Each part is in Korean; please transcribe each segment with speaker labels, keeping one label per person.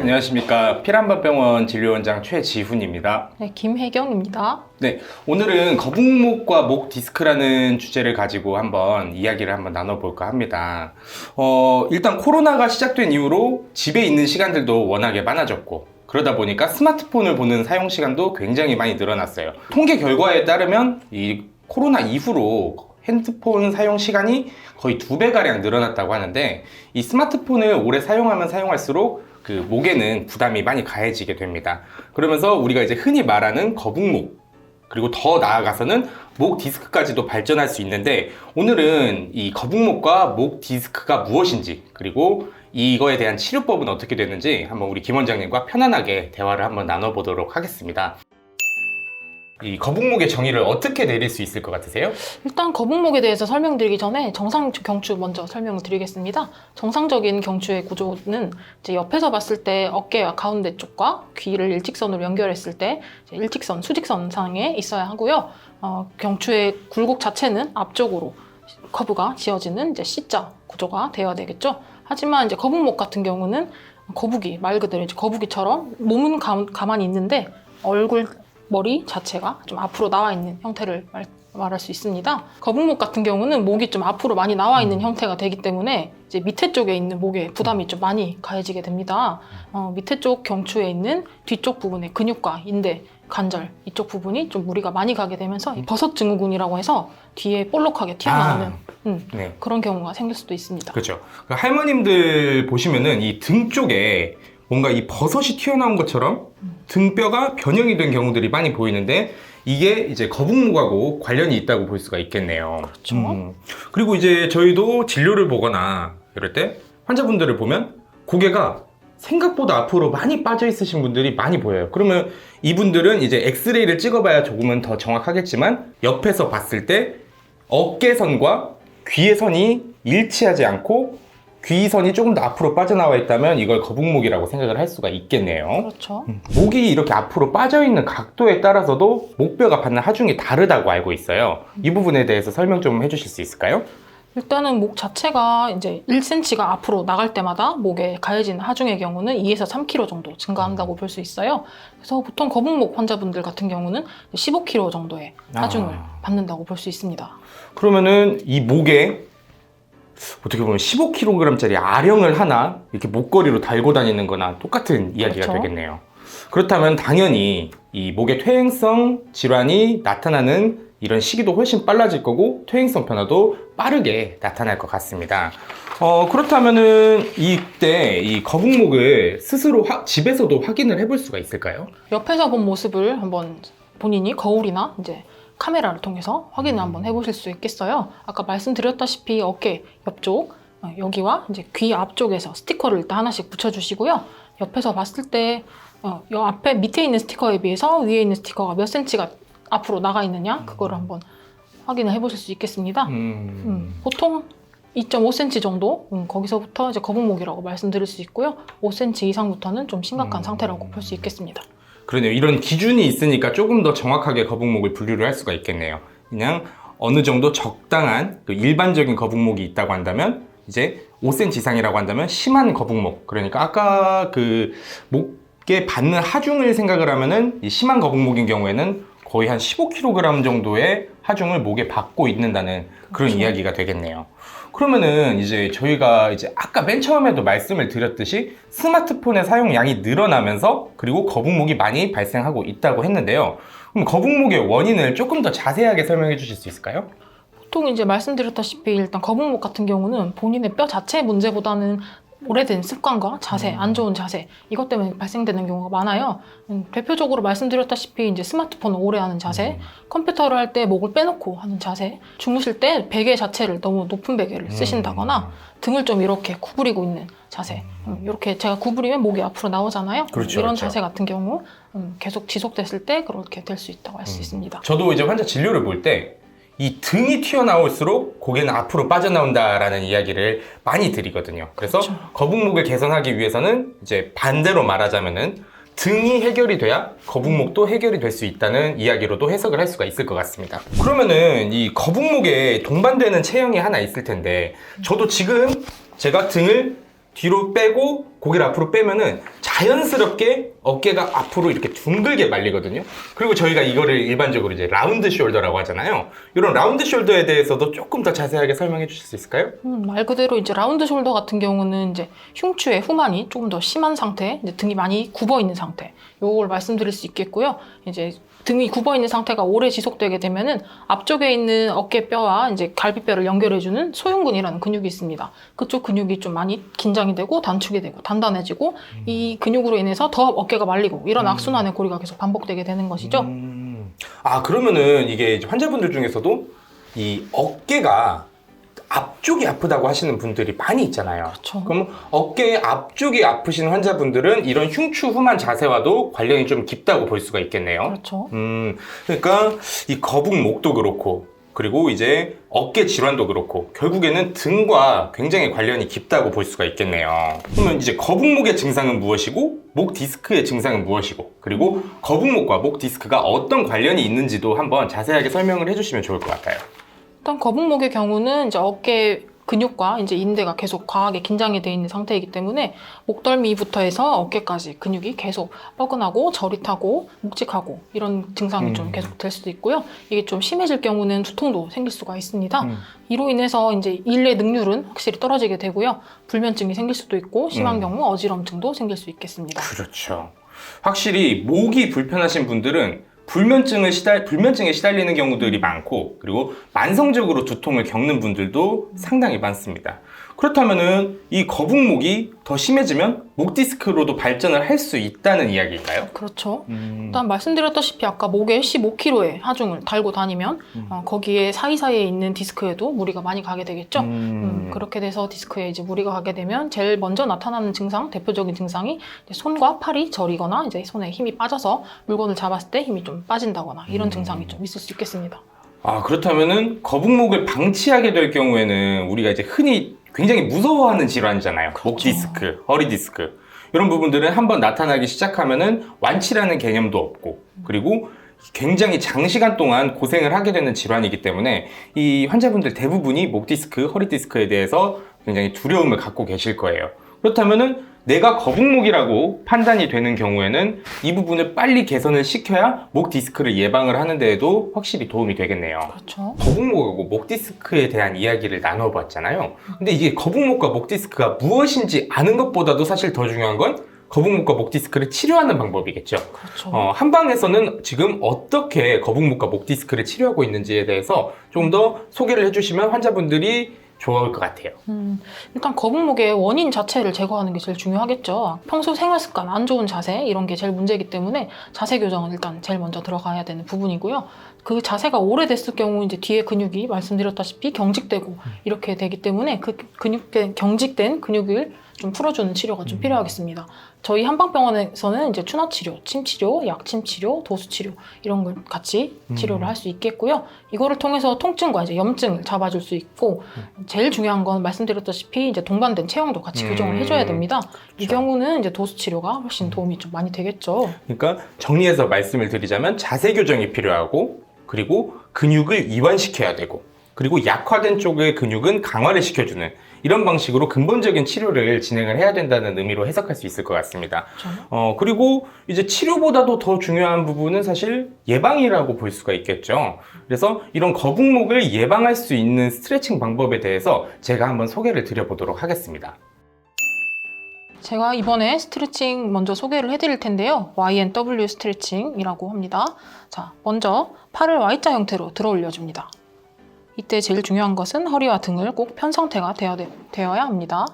Speaker 1: 안녕하십니까. 피란바병원 진료원장 최지훈입니다.
Speaker 2: 네, 김혜경입니다.
Speaker 1: 네, 오늘은 거북목과 목 디스크라는 주제를 가지고 한번 이야기를 한번 나눠볼까 합니다. 일단 코로나가 시작된 이후로 집에 있는 시간들도 워낙에 많아졌고, 그러다 보니까 스마트폰을 보는 사용 시간도 굉장히 많이 늘어났어요. 통계 결과에 따르면 이 코로나 이후로 핸드폰 사용 시간이 거의 2배가량 늘어났다고 하는데, 이 스마트폰을 오래 사용하면 사용할수록 그 목에는 부담이 많이 가해지게 됩니다. 그러면서 우리가 이제 흔히 말하는 거북목, 그리고 더 나아가서는 목 디스크까지도 발전할 수 있는데, 오늘은 이 거북목과 목 디스크가 무엇인지, 그리고 이거에 대한 치료법은 어떻게 되는지 한번 우리 김 원장님과 편안하게 대화를 한번 나눠보도록 하겠습니다. 이 거북목의 정의를 어떻게 내릴 수 있을 것 같으세요?
Speaker 2: 일단 거북목에 대해서 설명드리기 전에 정상 경추 먼저 설명을 드리겠습니다. 정상적인 경추의 구조는 이제 옆에서 봤을 때 어깨와 가운데 쪽과 귀를 일직선으로 연결했을 때 일직선, 수직선 상에 있어야 하고요. 경추의 굴곡 자체는 앞쪽으로 커브가 지어지는 이제 C자 구조가 되어야 되겠죠. 하지만 이제 거북목 같은 경우는 거북이, 말 그대로 이제 거북이처럼 몸은 가만히 있는데 얼굴, 머리 자체가 좀 앞으로 나와 있는 형태를 말할 수 있습니다. 거북목 같은 경우는 목이 좀 앞으로 많이 나와 있는 형태가 되기 때문에 이제 밑에 쪽에 있는 목에 부담이 좀 많이 가해지게 됩니다. 밑에 쪽 경추에 있는 뒤쪽 부분의 근육과 인대, 관절 이쪽 부분이 좀 무리가 많이 가게 되면서 버섯 증후군이라고 해서 뒤에 볼록하게 튀어나오는
Speaker 1: 네.
Speaker 2: 그런 경우가 생길 수도 있습니다.
Speaker 1: 그렇죠. 할머님들 보시면은 이 등 쪽에 뭔가 이 버섯이 튀어나온 것처럼 등뼈가 변형이 된 경우들이 많이 보이는데, 이게 이제 거북목하고 관련이 있다고 볼 수가 있겠네요.
Speaker 2: 그렇죠.
Speaker 1: 그리고 이제 저희도 진료를 보거나 이럴 때 환자분들을 보면 고개가 생각보다 앞으로 많이 빠져 있으신 분들이 많이 보여요. 그러면 이분들은 이제 엑스레이를 찍어봐야 조금은 더 정확하겠지만, 옆에서 봤을 때 어깨선과 귀의 선이 일치하지 않고 귀선이 조금 더 앞으로 빠져나와 있다면 이걸 거북목이라고 생각을 할 수가 있겠네요.
Speaker 2: 그렇죠.
Speaker 1: 목이 이렇게 앞으로 빠져있는 각도에 따라서도 목뼈가 받는 하중이 다르다고 알고 있어요. 이 부분에 대해서 설명 좀 해주실 수 있을까요?
Speaker 2: 일단은 목 자체가 이제 1cm가 앞으로 나갈 때마다 목에 가해진 하중의 경우는 2에서 3kg 정도 증가한다고 볼 수 있어요. 그래서 보통 거북목 환자분들 같은 경우는 15kg 정도의 하중을 받는다고 볼 수 있습니다.
Speaker 1: 그러면은 이 목에 어떻게 보면 15kg짜리 아령을 하나 이렇게 목걸이로 달고 다니는 거나 똑같은 이야기가
Speaker 2: 그렇죠.
Speaker 1: 되겠네요. 그렇다면 당연히 이 목의 퇴행성 질환이 나타나는 이런 시기도 훨씬 빨라질 거고, 퇴행성 변화도 빠르게 나타날 것 같습니다. 그렇다면은 이때 이 거북목을 스스로 집에서도 확인을 해볼 수가 있을까요?
Speaker 2: 옆에서 본 모습을 한번 본인이 거울이나 이제 카메라를 통해서 확인을 한번 해보실 수 있겠어요. 아까 말씀드렸다시피 어깨 옆쪽, 여기와 이제 귀 앞쪽에서 스티커를 일단 하나씩 붙여주시고요. 옆에서 봤을 때 이 앞에 밑에 있는 스티커에 비해서 위에 있는 스티커가 몇 cm가 앞으로 나가 있느냐, 그거를 한번 확인을 해보실 수 있겠습니다. 보통 2.5cm 정도, 거기서부터 이제 거북목이라고 말씀드릴 수 있고요. 5cm 이상부터는 좀 심각한 상태라고 볼 수 있겠습니다.
Speaker 1: 그러네요. 이런 기준이 있으니까 조금 더 정확하게 거북목을 분류를 할 수가 있겠네요. 그냥 어느 정도 적당한 일반적인 거북목이 있다고 한다면, 이제 5cm 이상이라고 한다면 심한 거북목, 그러니까 아까 그 목에 받는 하중을 생각을 하면은 이 심한 거북목인 경우에는 거의 한 15kg 정도의 하중을 목에 받고 있는다는 그런
Speaker 2: 그렇죠.
Speaker 1: 이야기가 되겠네요. 그러면은 이제 저희가 이제 아까 맨 처음에도 말씀을 드렸듯이 스마트폰의 사용량이 늘어나면서, 그리고 거북목이 많이 발생하고 있다고 했는데요. 그럼 거북목의 원인을 조금 더 자세하게 설명해 주실 수 있을까요?
Speaker 2: 보통 이제 말씀드렸다시피 일단 거북목 같은 경우는 본인의 뼈 자체의 문제보다는 오래된 습관과 자세, 안 좋은 자세, 이것 때문에 발생되는 경우가 많아요. 대표적으로 말씀드렸다시피 이제 스마트폰을 오래 하는 자세, 컴퓨터를 할 때 목을 빼놓고 하는 자세, 주무실 때 베개 자체를 너무 높은 베개를 쓰신다거나 등을 좀 이렇게 구부리고 있는 자세, 이렇게 제가 구부리면 목이 앞으로 나오잖아요.
Speaker 1: 그렇죠,
Speaker 2: 이런
Speaker 1: 그렇죠.
Speaker 2: 자세 같은 경우 계속 지속됐을 때 그렇게 될 수 있다고 할 수 있습니다.
Speaker 1: 저도 이제 환자 진료를 볼 때 이 등이 튀어나올수록 고개는 앞으로 빠져나온다라는 이야기를 많이 드리거든요. 그래서
Speaker 2: 그렇죠.
Speaker 1: 거북목을 개선하기 위해서는 이제 반대로 말하자면은 등이 해결이 돼야 거북목도 해결이 될 수 있다는 이야기로도 해석을 할 수가 있을 것 같습니다. 그러면은 이 거북목에 동반되는 체형이 하나 있을 텐데, 저도 지금 제가 등을 뒤로 빼고 고개를 앞으로 빼면은 자연스럽게 어깨가 앞으로 이렇게 둥글게 말리거든요. 그리고 저희가 이거를 일반적으로 이제 라운드 숄더라고 하잖아요. 이런 라운드 숄더에 대해서도 조금 더 자세하게 설명해 주실 수 있을까요?
Speaker 2: 말 그대로 이제 라운드 숄더 같은 경우는 이제 흉추의 후만이 조금 더 심한 상태, 이제 등이 많이 굽어 있는 상태, 요걸 말씀드릴 수 있겠고요. 이제 등이 굽어 있는 상태가 오래 지속되게 되면은 앞쪽에 있는 어깨뼈와 이제 갈비뼈를 연결해주는 소흉근이라는 근육이 있습니다. 그쪽 근육이 좀 많이 긴장이 되고 단축이 되고 단단해지고 이 근육으로 인해서 더 어깨가 말리고 이런 악순환의 고리가 계속 반복되게 되는 것이죠.
Speaker 1: 아, 그러면은 이게 이제 환자분들 중에서도 이 어깨가 앞쪽이 아프다고 하시는 분들이 많이 있잖아요.
Speaker 2: 그렇죠.
Speaker 1: 그럼 어깨 앞쪽이 아프신 환자분들은 이런 흉추 후만 자세와도 관련이 좀 깊다고 볼 수가 있겠네요.
Speaker 2: 그렇죠.
Speaker 1: 그러니까 이 거북목도 그렇고 그리고 이제 어깨 질환도 그렇고 결국에는 등과 굉장히 관련이 깊다고 볼 수가 있겠네요. 그러면 이제 거북목의 증상은 무엇이고 목 디스크의 증상은 무엇이고 그리고 거북목과 목 디스크가 어떤 관련이 있는지도 한번 자세하게 설명을 해주시면 좋을 것 같아요.
Speaker 2: 일단 거북목의 경우는 이제 어깨 근육과 이제 인대가 계속 과하게 긴장이 되어 있는 상태이기 때문에 목덜미부터 해서 어깨까지 근육이 계속 뻐근하고 저릿하고 묵직하고 이런 증상이 좀 계속 될 수도 있고요. 이게 좀 심해질 경우는 두통도 생길 수가 있습니다. 이로 인해서 이제 일의 능률은 확실히 떨어지게 되고요. 불면증이 생길 수도 있고 심한 경우 어지럼증도 생길 수 있겠습니다.
Speaker 1: 그렇죠. 확실히 목이 불편하신 분들은 불면증에 시달리는 경우들이 많고 그리고 만성적으로 두통을 겪는 분들도 상당히 많습니다. 그렇다면은 이 거북목이 더 심해지면 목 디스크로도 발전을 할 수 있다는 이야기일까요?
Speaker 2: 그렇죠. 일단 말씀드렸다시피 아까 목에 15kg의 하중을 달고 다니면 거기에 사이사이에 있는 디스크에도 무리가 많이 가게 되겠죠. 그렇게 돼서 디스크에 이제 무리가 가게 되면 제일 먼저 나타나는 증상, 대표적인 증상이 이제 손과 팔이 저리거나 이제 손에 힘이 빠져서 물건을 잡았을 때 힘이 좀 빠진다거나 이런 증상이 좀 있을 수 있겠습니다.
Speaker 1: 아, 그렇다면은 거북목을 방치하게 될 경우에는 우리가 이제 흔히 굉장히 무서워하는 질환이잖아요.
Speaker 2: 그렇죠.
Speaker 1: 목 디스크, 허리 디스크. 이런 부분들은 한번 나타나기 시작하면은 완치라는 개념도 없고, 그리고 굉장히 장시간 동안 고생을 하게 되는 질환이기 때문에 이 환자분들 대부분이 목 디스크, 허리 디스크에 대해서 굉장히 두려움을 갖고 계실 거예요. 그렇다면은 내가 거북목이라고 판단이 되는 경우에는 이 부분을 빨리 개선을 시켜야 목 디스크를 예방을 하는 데에도 확실히 도움이 되겠네요.
Speaker 2: 그렇죠.
Speaker 1: 거북목하고 목 디스크에 대한 이야기를 나눠봤잖아요. 근데 이게 거북목과 목 디스크가 무엇인지 아는 것보다도 사실 더 중요한 건 거북목과 목 디스크를 치료하는 방법이겠죠.
Speaker 2: 그렇죠.
Speaker 1: 한방에서는 지금 어떻게 거북목과 목 디스크를 치료하고 있는지에 대해서 조금 더 소개를 해주시면 환자분들이 좋을 것 같아요.
Speaker 2: 일단 거북목의 원인 자체를 제거하는 게 제일 중요하겠죠. 평소 생활 습관, 안 좋은 자세 이런 게 제일 문제이기 때문에 자세 교정은 일단 제일 먼저 들어가야 되는 부분이고요. 그 자세가 오래됐을 경우 이제 뒤에 근육이 말씀드렸다시피 경직되고 이렇게 되기 때문에 그 경직된 근육을 좀 풀어주는 치료가 좀 필요하겠습니다. 저희 한방병원에서는 이제 추나 치료, 침 치료, 약침 치료, 도수 치료 이런 걸 같이 치료를 할 수 있겠고요. 이거를 통해서 통증과 이제 염증을 잡아줄 수 있고 제일 중요한 건 말씀드렸다시피 이제 동반된 체형도 같이 교정을 해줘야 됩니다. 이 경우는 이제 도수 치료가 훨씬 도움이 좀 많이 되겠죠.
Speaker 1: 그러니까 정리해서 말씀을 드리자면 자세 교정이 필요하고 그리고 근육을 이완시켜야 되고 그리고 약화된 쪽의 근육은 강화를 시켜주는 이런 방식으로 근본적인 치료를 진행을 해야 된다는 의미로 해석할 수 있을 것 같습니다. 그리고 이제 치료보다도 더 중요한 부분은 사실 예방이라고 볼 수가 있겠죠. 그래서 이런 거북목을 예방할 수 있는 스트레칭 방법에 대해서 제가 한번 소개를 드려보도록 하겠습니다.
Speaker 2: 제가 이번에 스트레칭 먼저 소개를 해드릴 텐데요. YNW 스트레칭이라고 합니다. 자, 먼저 팔을 Y자 형태로 들어 올려줍니다. 이때 제일 중요한 것은 허리와 등을 꼭 편 상태가 되어야 합니다.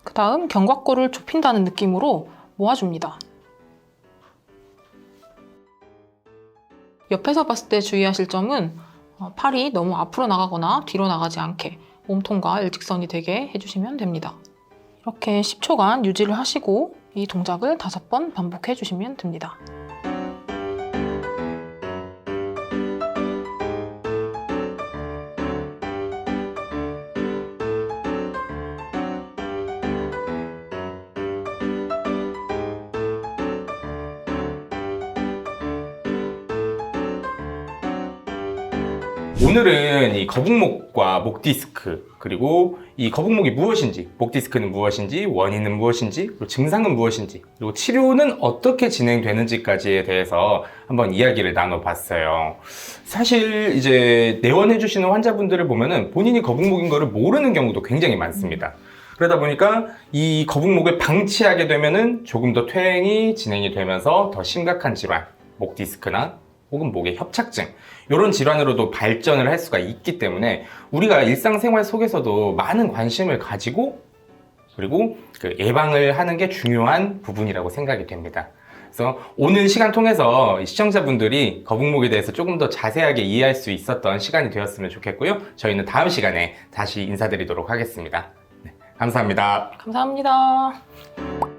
Speaker 2: 그 다음 견갑골을 좁힌다는 느낌으로 모아줍니다. 옆에서 봤을 때 주의하실 점은 팔이 너무 앞으로 나가거나 뒤로 나가지 않게 몸통과 일직선이 되게 해주시면 됩니다. 이렇게 10초간 유지를 하시고 이 동작을 5번 반복해 주시면 됩니다.
Speaker 1: 오늘은 이 거북목과 목 디스크, 그리고 이 거북목이 무엇인지, 목 디스크는 무엇인지, 원인은 무엇인지, 그리고 증상은 무엇인지, 그리고 치료는 어떻게 진행되는지까지에 대해서 한번 이야기를 나눠봤어요. 사실 이제 내원해주시는 환자분들을 보면은 본인이 거북목인 거를 모르는 경우도 굉장히 많습니다. 그러다 보니까 이 거북목을 방치하게 되면은 조금 더 퇴행이 진행이 되면서 더 심각한 질환, 목 디스크나 혹은 목의 협착증, 이런 질환으로도 발전을 할 수가 있기 때문에 우리가 일상생활 속에서도 많은 관심을 가지고 그리고 그 예방을 하는 게 중요한 부분이라고 생각이 됩니다. 그래서 오늘 시간 통해서 시청자분들이 거북목에 대해서 조금 더 자세하게 이해할 수 있었던 시간이 되었으면 좋겠고요. 저희는 다음 시간에 다시 인사드리도록 하겠습니다. 네, 감사합니다.
Speaker 2: 감사합니다.